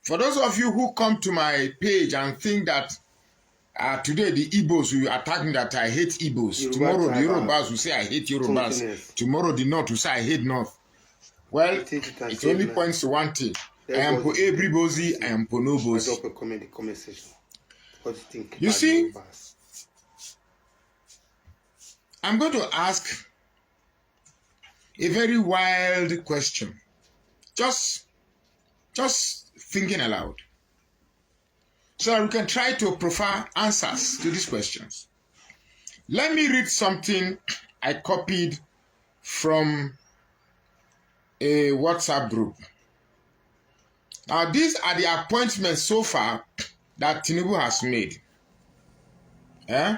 For those of you who come to my page and think that today the Igbos will attack me that I hate Igbos, tomorrow the Yorubas will say I hate Yorubas, tomorrow the North will say I hate North. Well, it only points to one thing. I am for everybody, I am for nobody. You see, I'm going to ask a very wild question. Just thinking aloud. So that we can try to provide answers to these questions. Let me read something I copied from a WhatsApp group. Now, these are the appointments so far that Tinubu has made. Eh?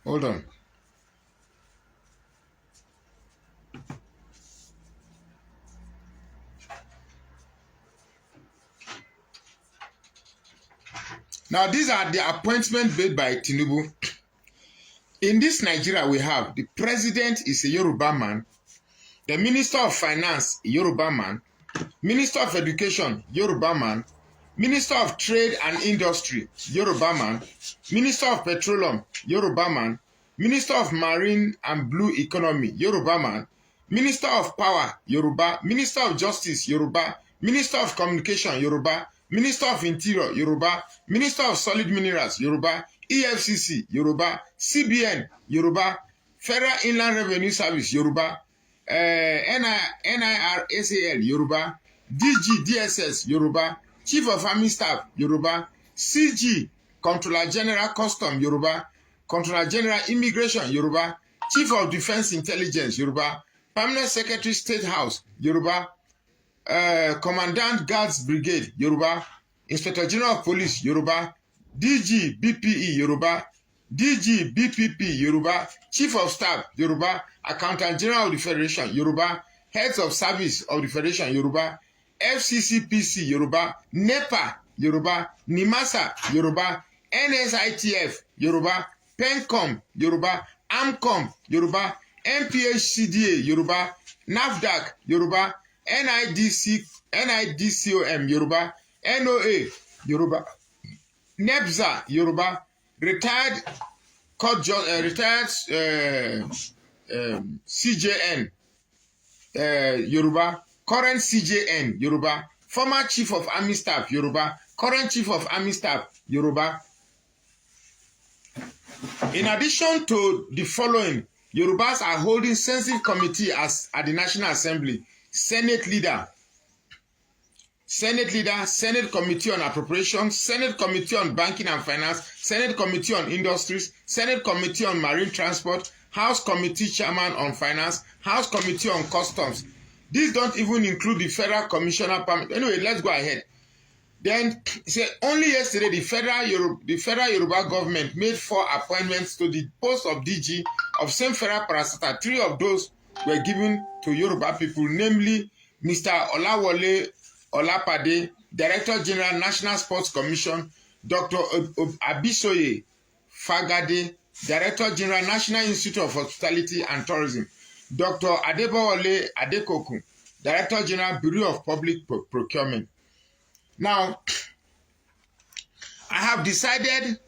Hold on. Now, these are the appointments made by Tinubu. In this Nigeria we have, the president is a Yoruba man, the minister of finance, a Yoruba man, minister of education, Yoruba man, minister of trade and industry, Yoruba man, minister of petroleum, Yoruba man, minister of marine and blue economy, Yoruba man, minister of power, Yoruba, minister of justice, Yoruba, minister of communication, Yoruba, minister of interior, Yoruba, minister of solid minerals, Yoruba, EFCC, Yoruba, CBN, Yoruba, Federal Inland Revenue Service, Yoruba, NIRSAL, Yoruba, DG, DSS, Yoruba, Chief of Army Staff, Yoruba, CG, Controller General Custom, Yoruba, Controller General Immigration, Yoruba, Chief of Defense Intelligence, Yoruba, Permanent Secretary State House, Yoruba, Commandant Guards Brigade, Yoruba, Inspector General of Police, Yoruba, DG BPE, Yoruba, DG BPP, Yoruba, Chief of Staff, Yoruba, Accountant General of the Federation, Yoruba, Heads of Service of the Federation, Yoruba, FCCPC, Yoruba, NEPA, Yoruba, NIMASA, Yoruba, NSITF, Yoruba, PENCOM, Yoruba, AMCOM, Yoruba, MPHCDA, Yoruba, NAFDAC, Yoruba, NIDCOM, Yoruba, NOA, Yoruba, NEBZA, Yoruba, retired CJN, Yoruba, current CJN, Yoruba, former Chief of Army Staff, Yoruba, current Chief of Army Staff, Yoruba. In addition to the following, Yorubas are holding sensitive committee at the National Assembly, Senate Leader, Senate Committee on Appropriations, Senate Committee on Banking and Finance, Senate Committee on Industries, Senate Committee on Marine Transport, House Committee Chairman on Finance, House Committee on Customs. These don't even include the Federal Commissioner. Anyway, let's go ahead. Then, say only yesterday, the Federal Yoruba government made 4 appointments to the post of DG of same federal parastatal. 3 of those were given to Yoruba people, namely Mr. Olawole Olapade, Director General, National Sports Commission, Dr. Abisoye Fagade, Director General, National Institute of Hospitality and Tourism, Dr. Adebowale Adekoku, Director General, Bureau of Public Procurement. Now, I have decided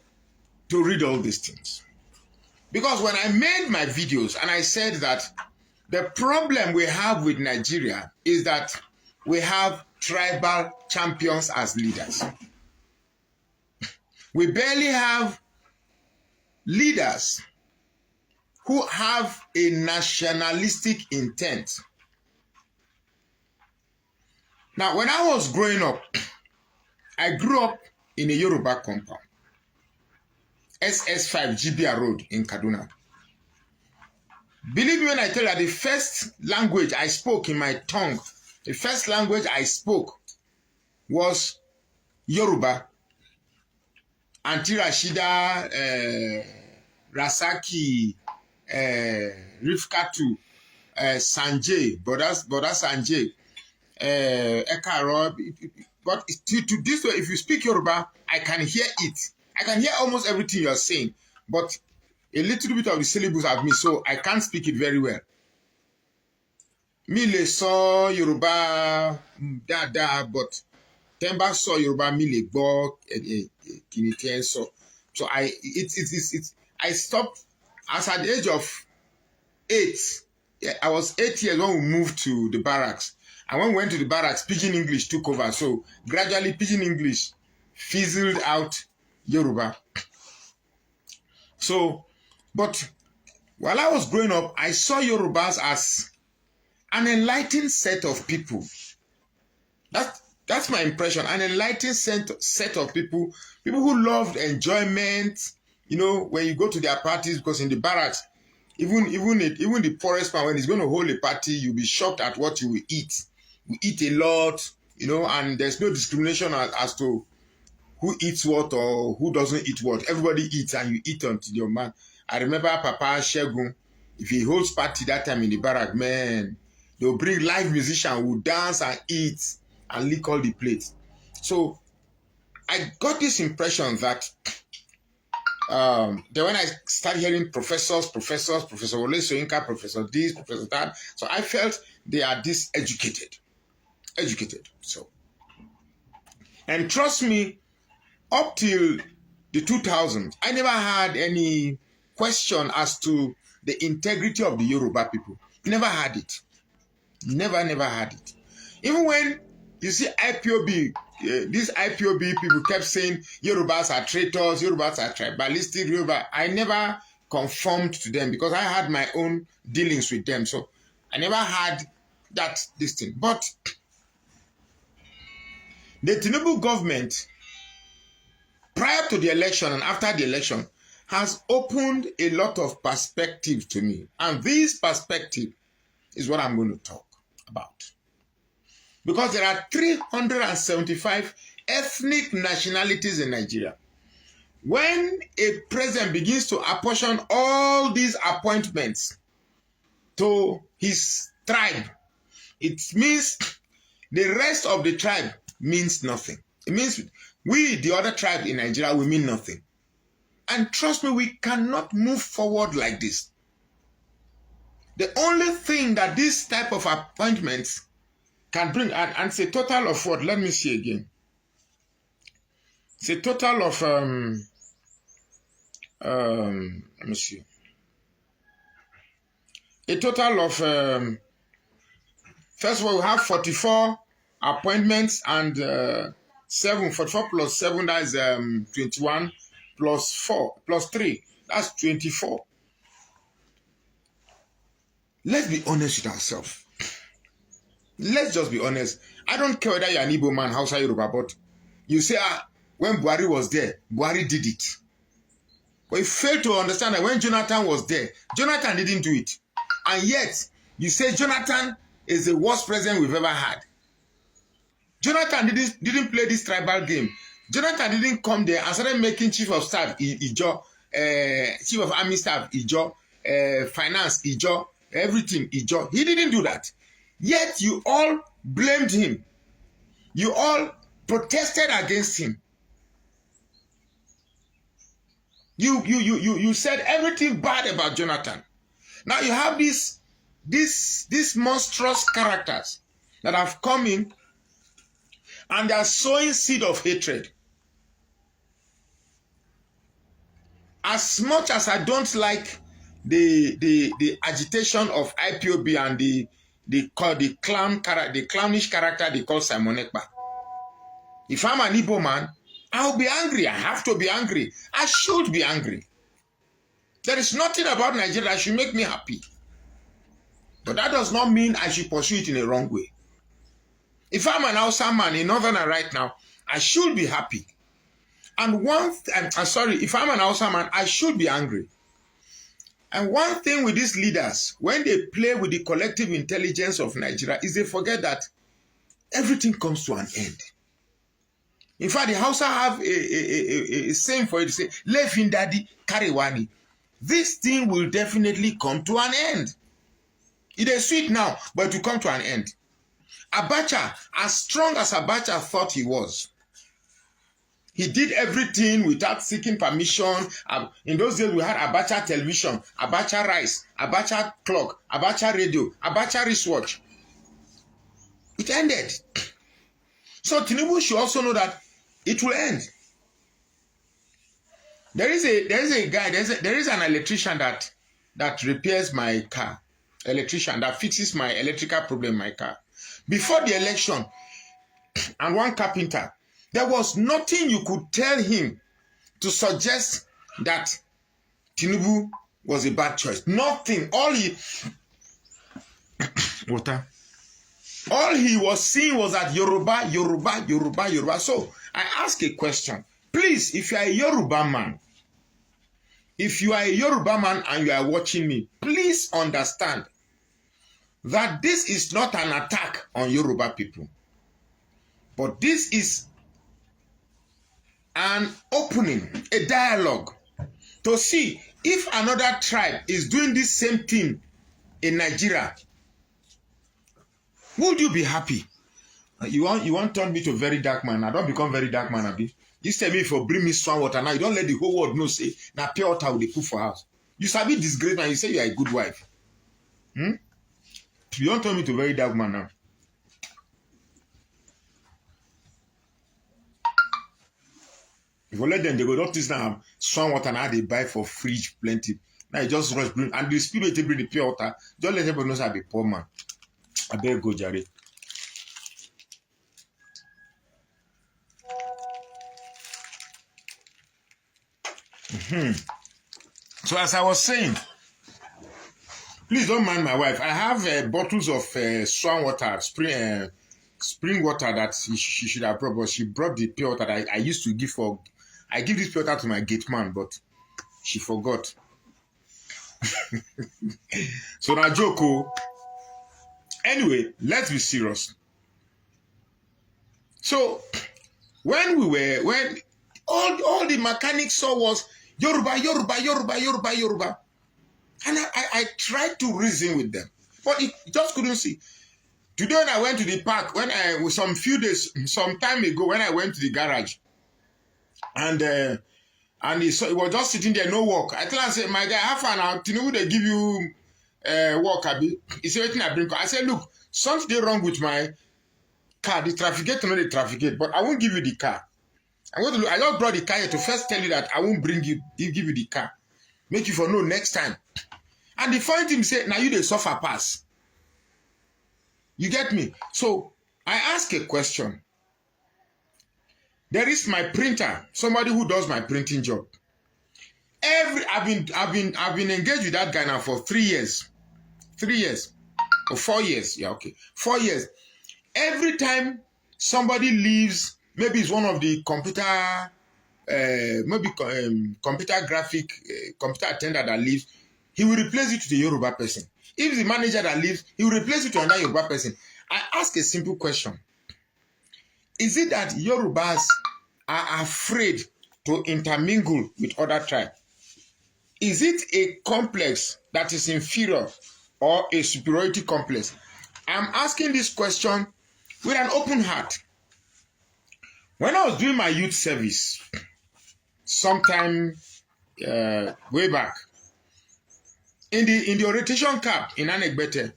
to read all these things because when I made my videos and I said that the problem we have with Nigeria is that we have tribal champions as leaders. We barely have leaders who have a nationalistic intent. Now, when I was growing up, I grew up in a Yoruba compound, SS5 GBR Road in Kaduna. Believe me when I tell you that the first language I spoke in my tongue, the first language I spoke was Yoruba. Auntie Rashida, Rasaki, Rifkatu, Sanjay, Boda Sanjay, Ekaro. But to this way, if you speak Yoruba, I can hear it. I can hear almost everything you're saying. But A little bit of the syllabus I've missed, so I can't speak it very well. Mi le sọ Yorùbá dáadáa, but Temba sọ Yorùbá mi le gbọ́ kini tí ẹ sọ. So I stopped as at the age of 8. Yeah, I was 8 years when we moved to the barracks. And when we went to the barracks, Pidgin English took over. So gradually Pidgin English fizzled out Yoruba. So, but while I was growing up, I saw Yorubas as an enlightened set of people. That's my impression. An enlightened set of people who loved enjoyment. You know, when you go to their parties, because in the barracks, even the poorest man, when he's going to hold a party, you'll be shocked at what you will eat. We eat a lot, you know, and there's no discrimination as to who eats what or who doesn't eat what. Everybody eats, and you eat until your man. I remember Papa Shegun, if he holds party that time in the barrack, man, they'll bring live musician who dance and eat and lick all the plates. So I got this impression that then when I started hearing professors, Professor Wole Soyinka, Professor this, Professor that, so I felt they are educated. So, and trust me, up till the 2000s, I never had any question as to the integrity of the Yoruba people. Never had it. Never had it. Even when you see IPOB, these IPOB people kept saying Yorubas are traitors, Yorubas are tribalistic, Yoruba. I never conformed to them because I had my own dealings with them. So I never had this thing. But the Tinubu government, prior to the election and after the election, has opened a lot of perspective to me. And this perspective is what I'm going to talk about. Because there are 375 ethnic nationalities in Nigeria. When a president begins to apportion all these appointments to his tribe, it means the rest of the tribe means nothing. It means we, the other tribe in Nigeria, we mean nothing. And trust me, we cannot move forward like this. The only thing that this type of appointments can bring, and it's a total of what? Let me see again. It's a total of, let me see. A total of, first of all, we have 44 appointments and 44 plus 7, that is 21, plus 4, plus 3, that's 24. Let's be honest with ourselves. Let's just be honest. I don't care whether you're an Igbo man, Hausa, Yoruba, but you say, when Buhari was there, Buhari did it. But you fail to understand that when Jonathan was there, Jonathan didn't do it. And yet, you say Jonathan is the worst president we've ever had. Jonathan didn't play this tribal game. Jonathan didn't come there and started making chief of staff, Ijo, chief of army staff, Ijo, finance, Ijo, everything, Ijo. He didn't do that. Yet you all blamed him. You all protested against him. You said everything bad about Jonathan. Now you have these monstrous characters that have come in and they are sowing seed of hatred. As much as I don't like the agitation of IPOB and the clownish character they call Simon Ekpa. If I'm an Igbo man, I'll be angry. I have to be angry. I should be angry. There is nothing about Nigeria that should make me happy. But that does not mean I should pursue it in a wrong way. If I'm an Hausa man, a northerner right now, I should be happy. And if I'm an Hausa man, I should be angry. And one thing with these leaders, when they play with the collective intelligence of Nigeria, is they forget that everything comes to an end. In fact, the Hausa have a saying for it to say, Lefin Daddy Kariwani. This thing will definitely come to an end. It is sweet now, but it will come to an end. Abacha, as strong as Abacha thought he was, He did everything without seeking permission. In those days, we had Abacha television, Abacha rice, Abacha clock, Abacha radio, Abacha wristwatch. It ended. So Tinubu should also know that it will end. There is a guy, there is an electrician that repairs my car. Electrician that fixes my electrical problem in my car. Before the election, and one carpenter, there was nothing you could tell him to suggest that Tinubu was a bad choice. Nothing. All he was seeing was that Yoruba. So I ask a question. Please, if you are a Yoruba man, and you are watching me, please understand that this is not an attack on Yoruba people. But this is an opening, a dialogue, to see if another tribe is doing this same thing in Nigeria. Would you be happy? You want to turn me to a very dark man. I don't become very dark man, Abi. You tell me if you bring me strong water now, you don't let the whole world know, say, now pure water will they put for house. You sabi disgrace and you say you are a good wife. You don't turn me to a very dark man now. If you let them, they go, don't this now, strong water now they buy for fridge plenty. Now you just rush, and the spirit they bring the pure water, don't let everybody know I'm a poor man. I better go, Jerry. So as I was saying, please don't mind my wife. I have bottles of strong water, spring water that she should have brought, but she brought the pure water that I used to give for. I give this pure water to my gate man, but she forgot. So now Joko. Anyway, let's be serious. So when all the mechanics saw was Yoruba. And I tried to reason with them, but it just couldn't see. Today when I went to the park, some time ago, when I went to the garage, and he was just sitting there, no work. I tell him, I said, my guy, have fun now. Tinubu, they give you work, Abi. He said, I bring. I said, look, something wrong with my car. The traffic gate, no, the traffic gate, but I won't give you the car. I just brought the car here to first tell you that I won't give you the car. Make you for know next time. And the funny thing say, now you they suffer pass. You get me? So I ask a question. There is my printer, somebody who does my printing job. I've been engaged with that guy now for 3 years. 3 years. Or 4 years. Yeah, okay. 4 years. Every time somebody leaves, maybe it's one of the computer computer attendant that leaves, he will replace it to the Yoruba person. If the manager that leaves, he will replace it to another Yoruba person. I ask a simple question. Is it that Yorubas are afraid to intermingle with other tribes? Is it a complex that is inferior or a superiority complex? I'm asking this question with an open heart. When I was doing my youth service, sometime way back, in the orientation camp in Anegbete,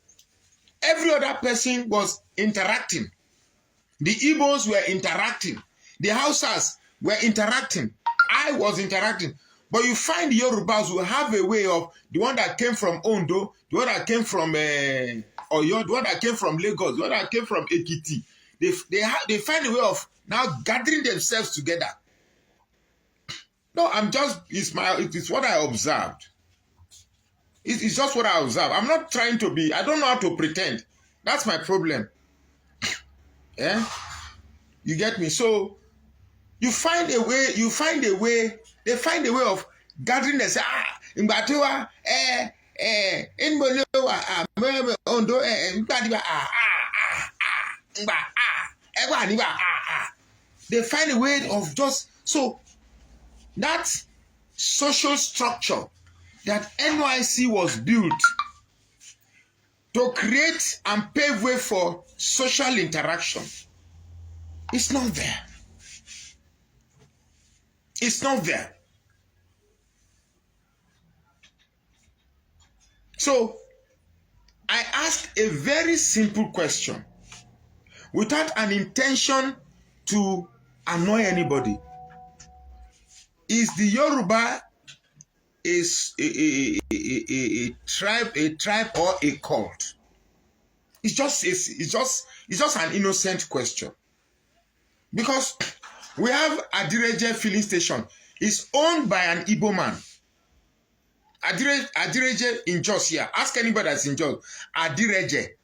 every other person was interacting. The Igbos were interacting. The Hausas were interacting. I was interacting. But you find the Yorubas who have a way of, the one that came from Ondo, the one that came from Oyo, the one that came from Lagos, the one that came from Ekiti. They find a way of now gathering themselves together. No, it's what I observed. It's just what I observed. I'm not trying to be, I don't know how to pretend. That's my problem. Yeah? You get me? So, they find a way of gathering themselves. They find a way of just, so that social structure that NYC was built to create and pave way for social interaction, it's not there. It's not there. So, I ask a very simple question without an intention to annoy anybody. Is the Yoruba a tribe or a cult? It's just an innocent question. Because we have Adireje filling station. It's owned by an Igbo man. Adireje in Jos here. Ask anybody that's in Jos. Adireje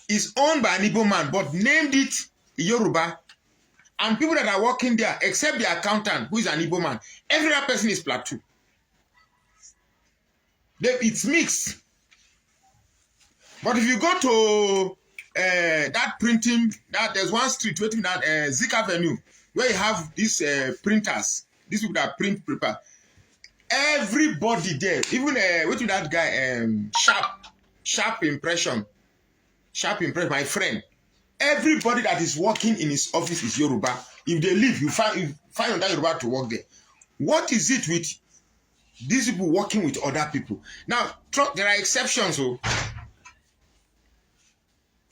is owned by an Igbo man, but named it Yoruba. And people that are working there, except the accountant, who is an Igbo man, every other person is Plateau. It's mixed. But if you go to that printing, there's one street waiting that Zik Avenue, where you have these printers, these people that print paper. Everybody there, even waiting that guy, Sharp Impression, my friend. Everybody that is working in his office is Yoruba. If they leave, you find another Yoruba to work there. What is it with these people working with other people? Now, there are exceptions. Oh.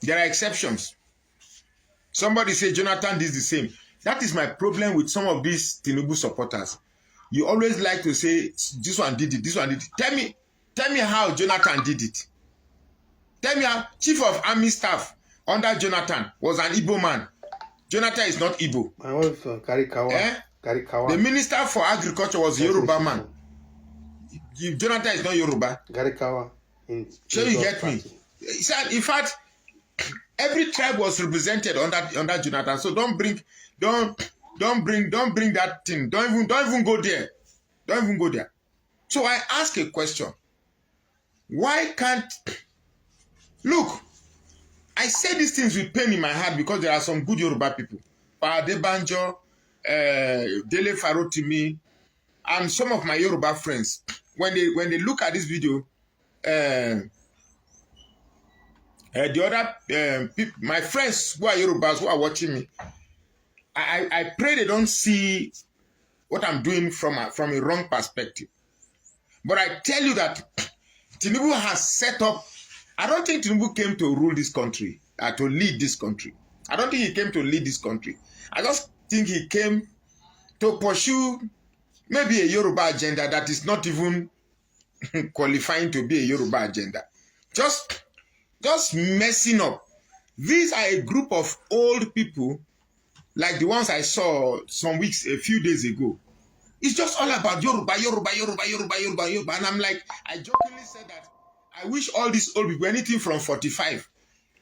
There are exceptions. Somebody say Jonathan did the same. That is my problem with some of these Tinubu supporters. You always like to say this one did it, this one did it. Tell me how Jonathan did it. Tell me how Chief of Army Staff under Jonathan was an Igbo man. Jonathan is not Igbo. My wife, Karikawa. Karikawa. The Minister for Agriculture was a Yoruba man. Jonathan is not Yoruba. Karikawa. So you get me? In fact, every tribe was represented under Jonathan. So don't bring that thing. Don't even go there. Don't even go there. So I ask a question. Why can't look? I say these things with pain in my heart because there are some good Yoruba people. Pa Adebanjo, Dele Farotimi, and some of my Yoruba friends. When they look at this video, the other people, my friends who are Yorubas who are watching me, I pray they don't see what I'm doing from a wrong perspective. But I tell you that Tinubu has set up. I don't think Tinubu came to rule this country, to lead this country. I don't think he came to lead this country. I just think he came to pursue maybe a Yoruba agenda that is not even qualifying to be a Yoruba agenda. Just messing up. These are a group of old people like the ones I saw a few days ago. It's just all about Yoruba. And I'm like, I jokingly said that I wish all these old people, anything from 45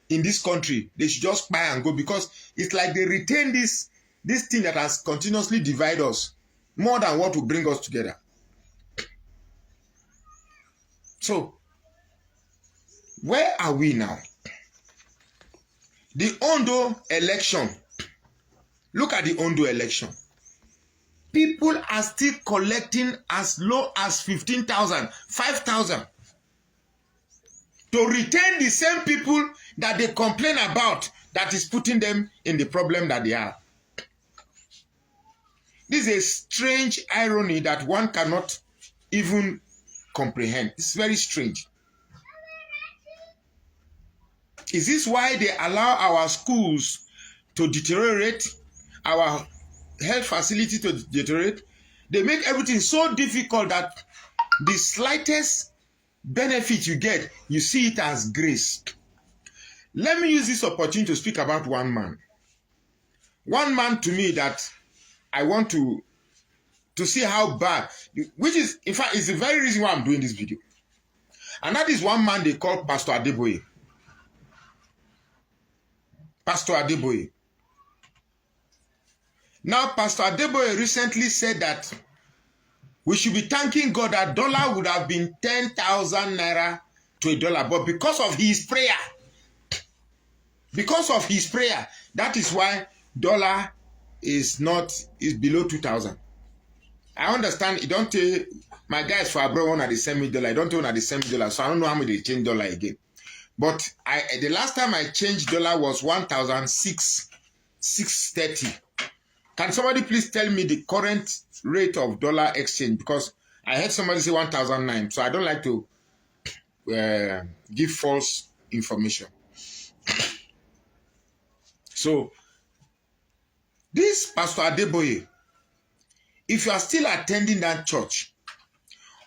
in this country, they should just buy and go, because it's like they retain this thing that has continuously divided us more than what will bring us together. So, where are we now? The Ondo election. Look at the Ondo election. People are still collecting as low as 15,000, 5,000 to retain the same people that they complain about, that is putting them in the problem that they are. This is a strange irony that one cannot even comprehend. It's very strange. Is this why they allow our schools to deteriorate, our health facility to deteriorate? They make everything so difficult that the slightest benefit you get, you see it as grace. Let me use this opportunity to speak about one man. One man to me that I want to see how bad, which is, in fact, is the very reason why I'm doing this video. And that is one man they call Pastor Adeboye. Pastor Adeboye. Now, Pastor Adeboye recently said that we should be thanking God that dollar would have been 10,000 naira to a dollar. But because of his prayer, that is why dollar is below 2,000. I understand. You don't tell my guys for abroad one at the same dollar. I don't tell at the same dollar, so I don't know how much they change dollar again. But the last time I changed dollar was 1,630. Can somebody please tell me the current rate of dollar exchange? Because I heard somebody say 1,009. So I don't like to give false information. So this Pastor Adeboye, if you are still attending that church,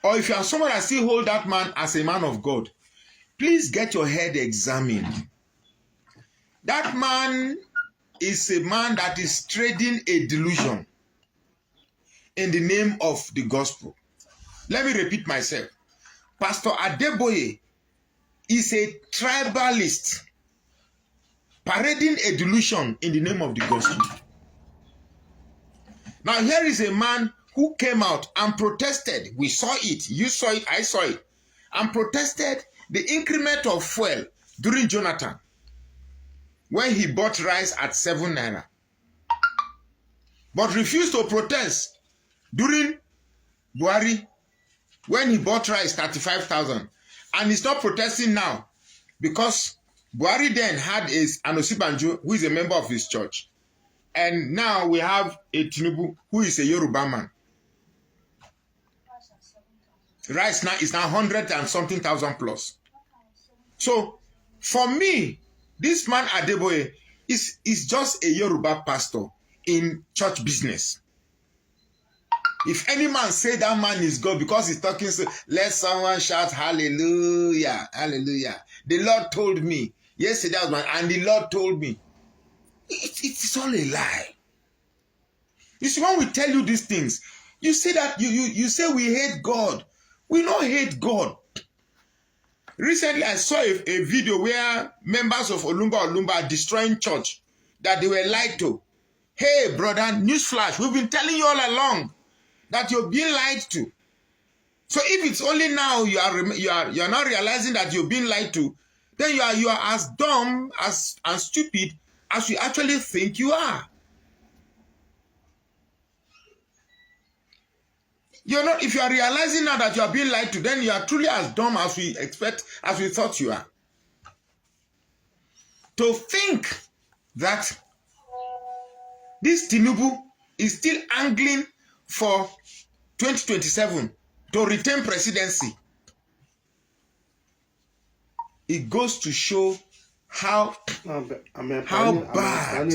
or if you are someone that still hold that man as a man of God, please get your head examined. That man is a man that is trading a delusion in the name of the gospel. Let me repeat myself. Pastor Adeboye is a tribalist parading a delusion in the name of the gospel. Now here is a man who came out and protested. We saw it. You saw it. I saw it. And protested the increment of fuel during Jonathan when he bought rice at 7 naira. But refused to protest during Buhari when he bought rice 35,000. And he's not protesting now because Buhari then had an Osibanjo who is a member of his church. And now we have a Tinubu who is a Yoruba man. Rice now is now 100 and something thousand plus. So for me, this man Adeboye is just a Yoruba pastor in church business. If any man say that man is God because he's talking, so let someone shout hallelujah, hallelujah. The Lord told me. Yesterday was man, and the Lord told me. It's all a lie. You see, when we tell you these things, you say that you say we hate God. We don't hate God. Recently, I saw a video where members of Olumba are destroying church, that they were lied to. Hey, brother, newsflash, we've been telling you all along that you're being lied to. So if it's only now you're not realizing that you're being lied to, then you are as dumb and stupid as you actually think you are. You're not. If you are realizing now that you are being lied to, then you are truly as dumb as we thought you are. To think that this Tinubu is still angling for 2027 to retain presidency, it goes to show how bad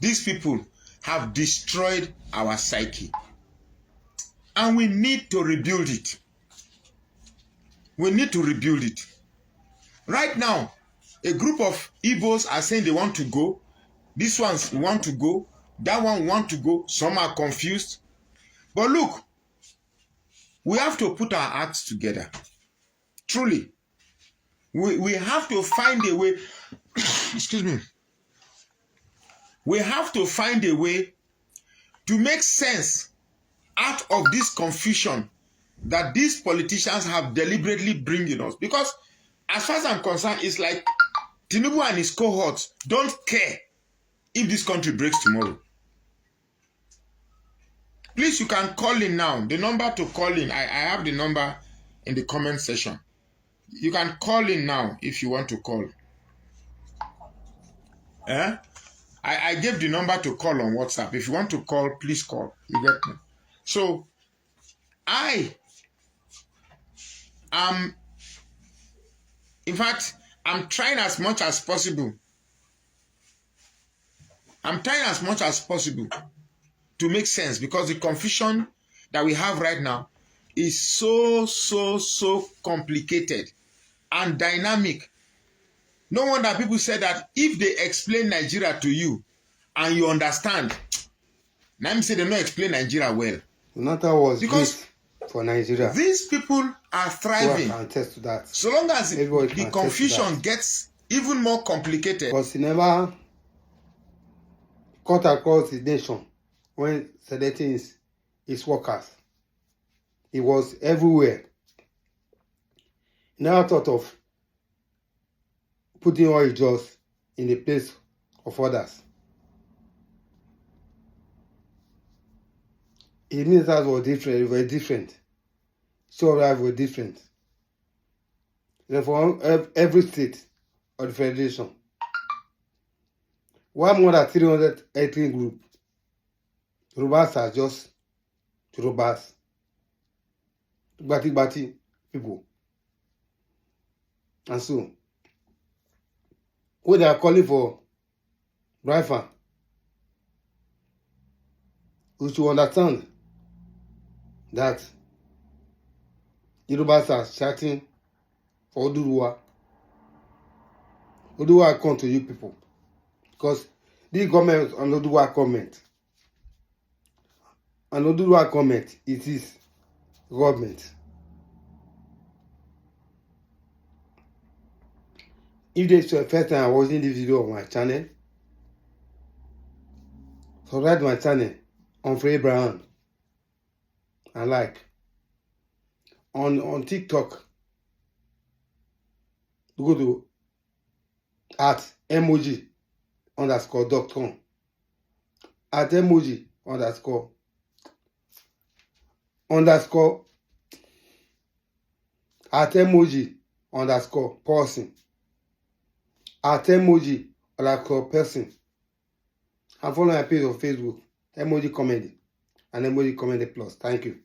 these people have destroyed our psyche. And we need to rebuild it. We need to rebuild it. Right now, a group of Igbos are saying they want to go. These ones want to go. That one want to go. Some are confused. But look, we have to put our acts together. Truly. We have to find a way. Excuse me. We have to find a way to make sense out of this confusion that these politicians have deliberately bringing us. Because as far as I'm concerned, it's like Tinubu and his cohorts don't care if this country breaks tomorrow. Please, you can call in now. The number to call in, I have the number in the comment section. You can call in now if you want to call. I gave the number to call on WhatsApp. If you want to call, please call. You get me? So, in fact, I'm trying as much as possible. I'm trying as much as possible to make sense, because the confusion that we have right now is so complicated and dynamic. No wonder people say that if they explain Nigeria to you and you understand, let me say they don't explain Nigeria well. Nothing was because for Nigeria. These people are thriving. Well, I can attest to that. So long as the confusion gets even more complicated. Because he never cut across the nation when selecting his workers. He was everywhere. He never thought of putting all his jobs in the place of others. His ministers were different, very different. So life were different. Therefore, every state of the federation. Why more than 300 ethnic groups? Yorubas are just Yorubas. Bati people. And so, when they are calling for Biafra, we should understand that Yorubas are shouting for oduduwa. Oduduwa come to you people. Because this government on oduduwa comment. And oduduwa comment, it is government. If this is the first time I'm watching this video on my channel, subscribe to my channel on Free Abraham and like. On TikTok, go to @emoji_.com. @emoji__ @emoji_person. @emoji_person. And follow my page on Facebook, Emoji Comedy and Emoji Comedy Plus. Thank you.